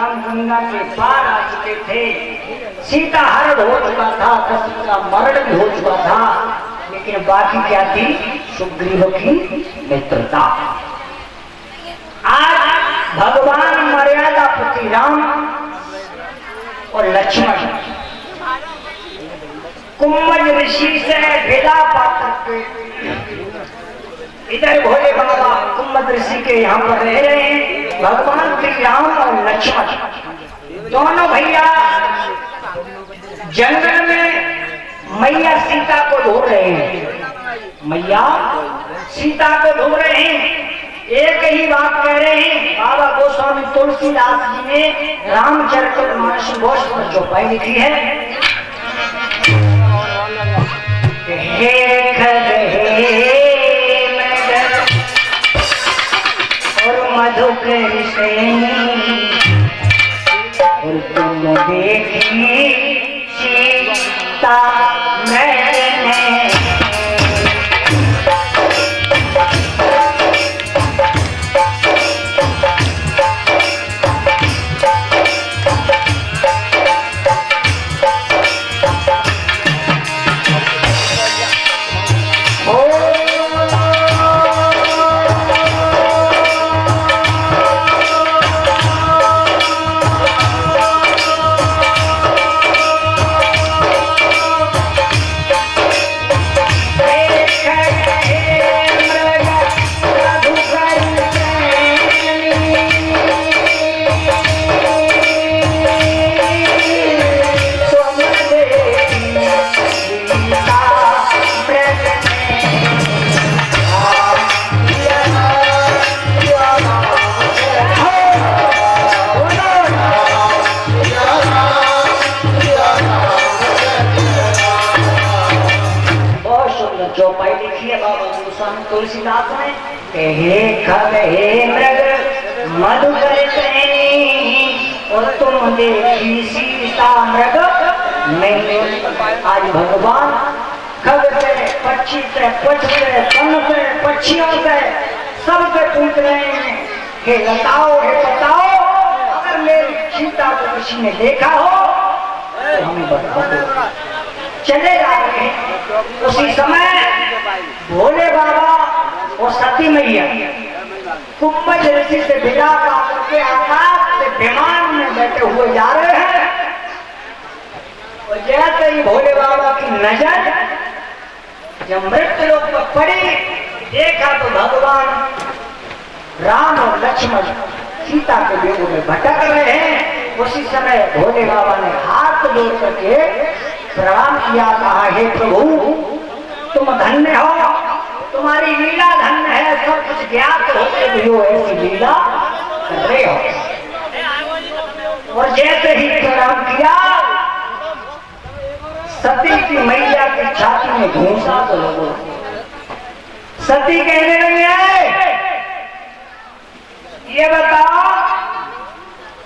राम गंगा के पार आ चुके थे। सीता हरण हो चुका था, दशरथ का मरण भी हो चुका था, लेकिन बाकी क्या थी? सुग्रीव की मित्रता। आज भगवान मर्यादा पति राम और लक्ष्मण कुम्भज ऋषि से विदा पाकर के इधर भोले बाबा कुम्भज ऋषि के यहाँ पर रह रहे हैं। भगवान श्री राम और लक्ष्मण दोनों भैया जंगल में मैया सीता को ढूंढ रहे हैं। मैया सीता को ढूंढ रहे हैं। एक ही बात कह रहे हैं। बाबा गोस्वामी तुलसीदास जी ने रामचरितमानस घोष पर चौपाई लिखी है। और मधुकर और तुम देखी सीता मैंने तुलसीदास ने हे खग हे मृग मधुकर और तुम देखी सीता मृग मैंने। आज भगवान खग से, पक्षी से, पक्ष से, सन से, पक्षियों से, सबसे पूछ रहे हैं कि बताओ, हे बताओ, अगर मेरी सीता को किसी ने देखा हो तो हमें बताओ। चले जा रहे हैं। उसी समय भोले बाबा और सती मैया कुम्भज ऋषि से विदा पाकर के आकाश से विमान में बैठे हुए जा रहे हैं। और जैसे ही भोले बाबा की नजर जब मृत्यु लोक पर पड़ी, देखा तो भगवान राम और लक्ष्मण सीता के बेगों में भटक रहे हैं। उसी समय भोले बाबा ने हाथ जोड़ करके प्रणाम किया, कहा हे प्रभु तुम धन्य हो, तुम्हारी लीला धन्य है, सब कुछ ज्ञात होते भी हो ऐसी लीला कर रहे हो। और जैसे ही प्रणाम किया, सती की मैया की छाती में घूसा तो लोगों। सती कहने लगी है, ये बताओ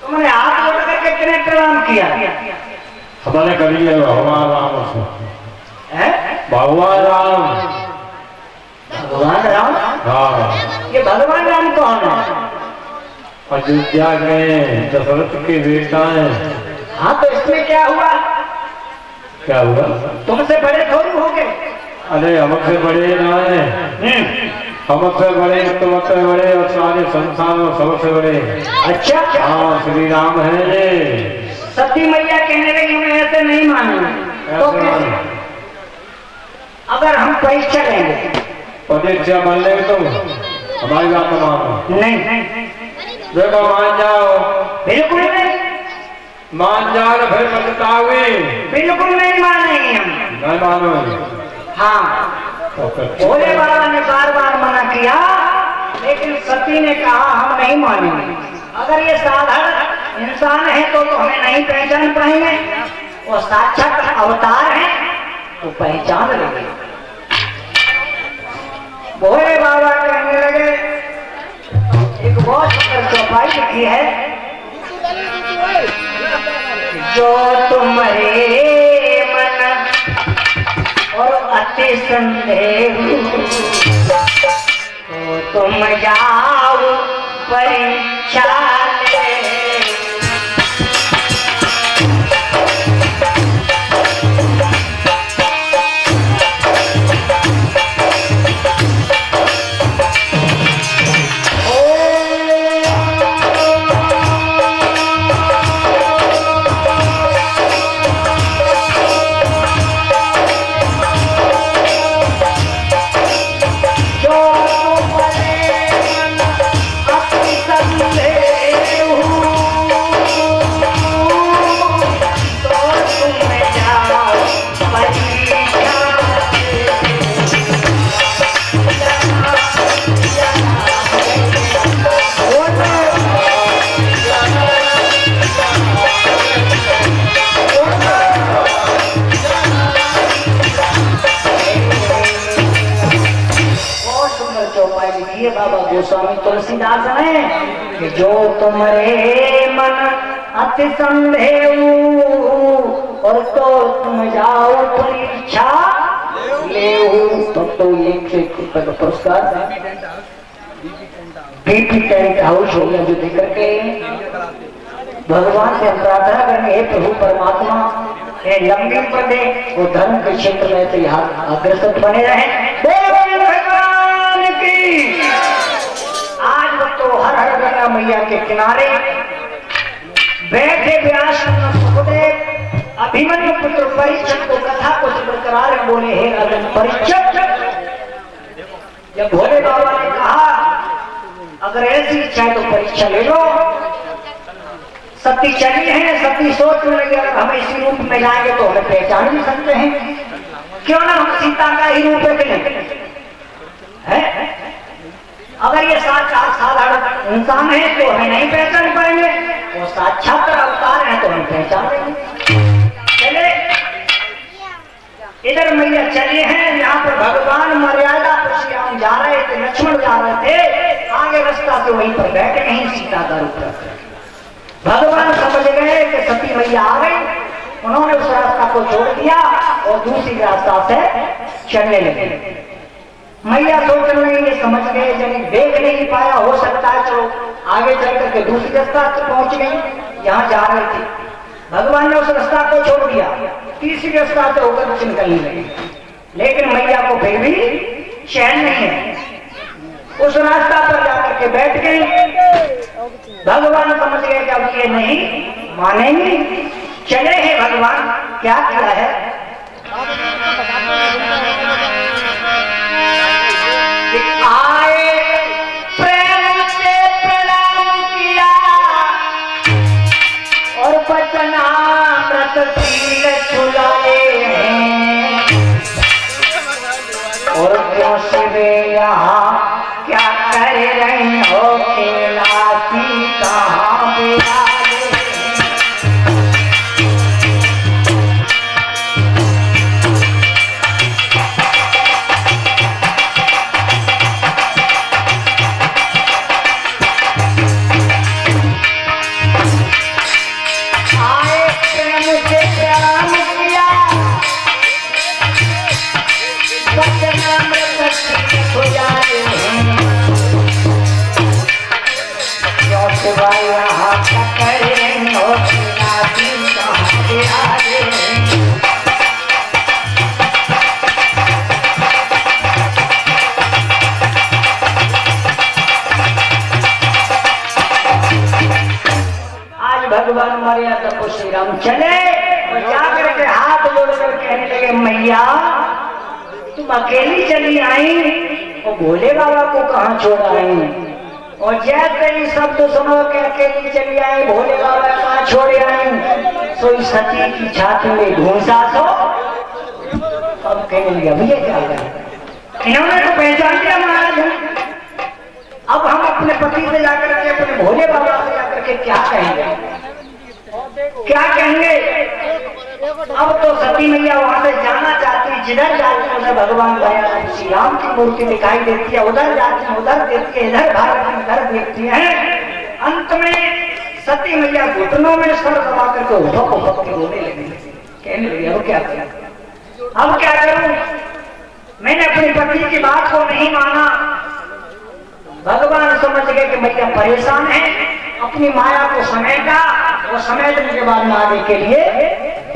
तुमने हाथ जोड़ करके कितने प्रणाम किया? हमने करी है भगवान राम से। भगवान राम। भगवान राम? हाँ। ये भगवान राम कौन है? अयोध्या में दशरथ के बेटा हैं। हाँ, तो इसमें क्या हुआ? क्या हुआ? तुमसे बड़े थोड़ी हो गए। अरे हमसे बड़े ना है, हमसे बड़े, तुमसे बड़े और सारे संसार में सबसे बड़े। अच्छा, हाँ, श्री राम है ये। सती मैया कहने लगी मैं ऐसे नहीं मानूंगी। तो अगर हम परीक्षा लेंगे? परीक्षा मान लेंगे तुम, हमारी बात मानो। नहीं, देखो मान जाओ। बिल्कुल नहीं। मान जाओ ना, फिर पछताओगे। बिल्कुल नहीं मानेंगे हम। नहीं मानोगे? हाँ। भोले बाबा ने बार बार मना किया, लेकिन सती ने कहा हम नहीं मानेंगे। अगर ये साधारण इंसान है तो हमें नहीं पहचान पाएंगे, वो साक्षात अवतार है तो पहचान लेंगे। भोले बाबा कहने लगे, एक बहुत सुंदर चौपाई लिखी है, जो तुम्हारे मन और अति संदेह तो तुम जाओ परीक्षा ले। चौपाई लिखी है बाबा गोस्वामी तुलसीदास ने कि जो तुम्हारे मन अति संदेह और तो तुम जाओ परीक्षा ले तो एक से रुपए का पुरस्कार बीपी टेंट हाउस हो गया जो देकर के भगवान से हम प्रार्थना करेंगे हे प्रभु परमात्मा ये लंबी पड़े और धर्म के क्षेत्र में तो यहाँ अग्रसर बने रहे। भगवान की आज तो हर हर गंगा मैया के किनारे बैठे व्यास सुखदेव अभिमन्यु पुत्र परीक्षित को कथा को बरकरार बोले हे अर्जुन परीक्षित, जब भोले बाबा ने कहा अगर ऐसी इच्छा है तो परीक्षा ले लो, सती चली है, सती सोच में लगी अगर हम इसी रूप में जाएंगे तो हमें पहचान भी सकते हैं, क्यों ना हम सीता का ही रूप है? अगर ये साधारण इंसान है तो हमें नहीं पहचान पाएंगे, वो साक्षात अवतार है तो हम पहचान लेंगे। चले इधर मैया चले हैं, यहाँ पर भगवान मर्यादा पर श्री राम जा रहे थे, लक्ष्मण जा रहे थे, आगे रास्ता से वहीं पर बैठे नहीं सीता का रूप रखते। भगवान समझ गए कि सती मैया आ गई, उन्होंने उस रास्ता को छोड़ दिया और दूसरी रास्ता से चलने लगे। मैया सोचने लगी ये समझ गए, जब देख नहीं पाया हो सकता है चलो आगे चल करके दूसरी रास्ता से पहुंच गई, यहाँ जा रही थी। भगवान ने उस रास्ता को छोड़ दिया, तीसरी रास्ता से होकर निकलने लगी, लेकिन मैया को फिर भी चैन नहीं है, उस रास्ता पर जाकर के बैठ गई। भगवान समझ गए कि अब ये नहीं मानेंगे, चले हैं भगवान क्या किया है कि आए प्रेम से प्रणाम किया और वचनामृत शील छुलाए और क्यों शिवे यहाँ क्या कर रही हो कैलाशी कहाँ बिराजे। आए प्रेम से प्रणाम किया वचनामृत शील छुलाए यहाँ क्या करें हो कैलाशी कहाँ बिराजे। आज भगवान मर्यादा को श्री राम चले और जाकर के हाथ जोड़कर कहने लगे मैया तुम अकेली चली आई और भोले बाबा को कहाँ छोड़ आई, और जैसे ही शब्द सुनो के अकेली चली आई भोले बाबा कहाँ छोड़े आई, सोई सती की छाती में घूसा सो। अब कहने लगा भैया क्या करें, इन्होंने तो पहचान लिया महाराज, अब हम अपने पति से जाकर के अपने भोले बाबा से जाकर के क्या कहेंगे, क्या कहेंगे। अब तो सती मैया वहां से जाना चाहती है, जिधर जाती है उधर भगवान दया श्री राम की मूर्ति दिखाई देती है, उधर जाती है उधर देखती है, इधर भागती है उधर देखती है। अंत में सती मैया घुटनों में सर दबा करके उठक के रोने लगी, कहने लगी अब क्या करूं, अब क्या करूं, मैंने अपने पति की बात को नहीं माना। भगवान समझ गए कि मैया परेशान है, अपनी माया को समेटा, वो समेटने के बाद में आगे के लिए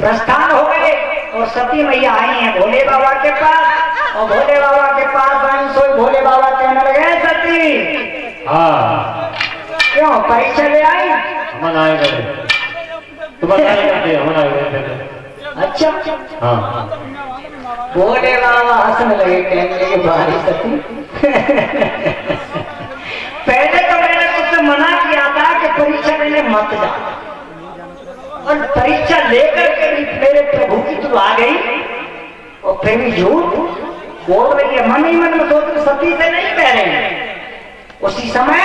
प्रस्थान हो गए और सती मैया आई है भोले बाबा के पास, और भोले बाबा के पास आई सोई भोले बाबा कहने लगे सती हाँ क्यों परीक्षा ले आई, हम आए गए तुम अच्छा हाँ। भोले बाबा हंसने लगे कहने लगे भारी सती पहले तो मैंने तुझसे मना किया था कि परीक्षा लेने मत जा, और परीक्षा लेकर के मेरे प्रभु की तू आ गई और फिर भी झूठ बोल रही है, मन ही मन में सोच सती से नहीं कह रहे हैं। उसी समय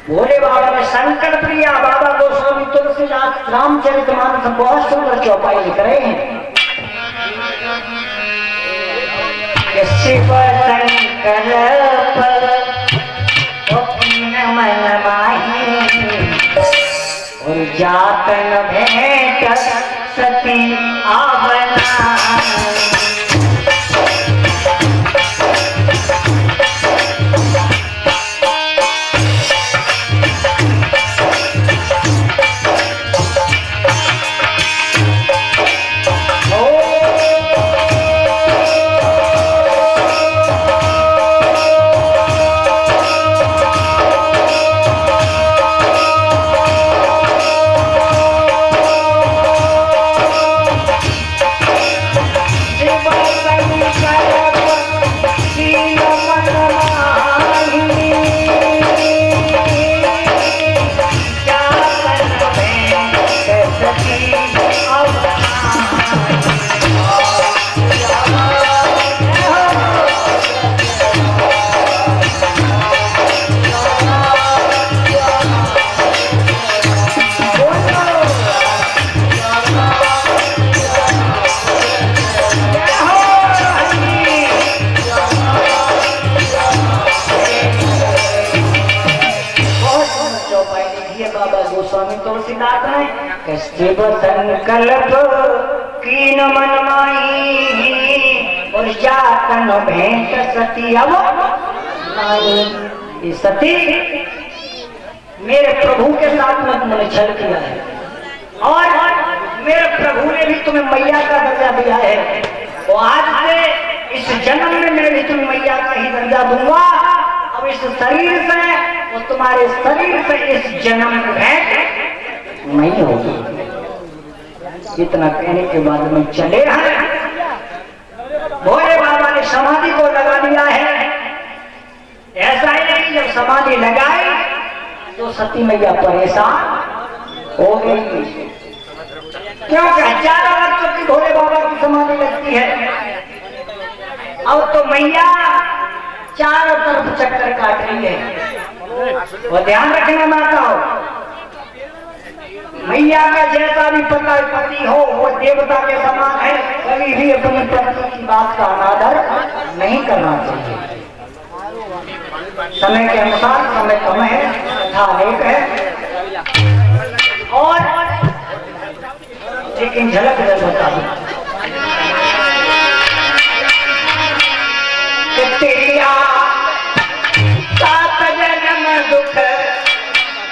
भोले बाबा ने संकल्प लिया, बाबा गोस्वामी तुलसीदास रामचरितमानस बहुत सुंदर चौपाई लिख रहे हैं शिव संकल्प मन माही और जातन भेंट सती आवना शिव संकल्प कीन मन माही और जातन भेंट सती अब ये सती मेरे प्रभु के साथ में तुमने छल किया है और मेरे प्रभु ने भी तुम्हें मैया का दर्जा दिया है। तो आज से इस जन्म में मैं भी तुम्हें मैया का ही दर्जा दूंगा। अब इस शरीर से वो तुम्हारे शरीर से इस जन्म में भेंट नहीं होगी। इतना कहने के बाद में चले हैं। भोले बाबा ने समाधि को लगा दिया है। ऐसा ही नहीं, जब समाधि लगाई तो सती मैया परेशान हो गई, क्योंकि हजारों वर्षों की भोले बाबा की समाधि लगती है। अब तो मैया चारों तरफ चक्कर काट रही है। वो ध्यान रखना माता हो, मैया का जैसा भी पति हो वो देवता के समान है। कभी भी अपने पति की बात का अनादर नहीं करना चाहिए। समय के अनुसार समय कम है तथा अनेक है। और लेकिन झलक जल बता दूं तेरिया 7 जन्म दुख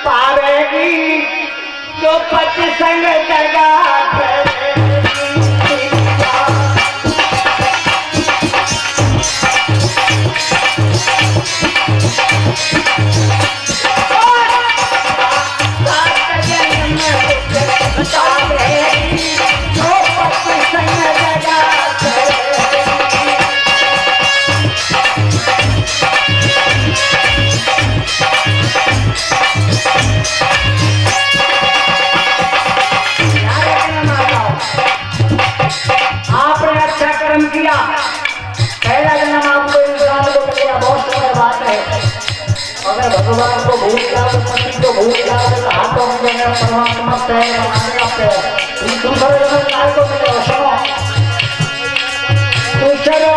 पावेगी जो पति संग जगा किया। पहला जन्म आपको इंसान को मिलेगा, बहुत सुंदर बात है। अगर भगवान को भूल गया तो पति को भूल गया तो हाथों में देना परमात्मा से दूसरे जन्म को मिलेगा। सुनो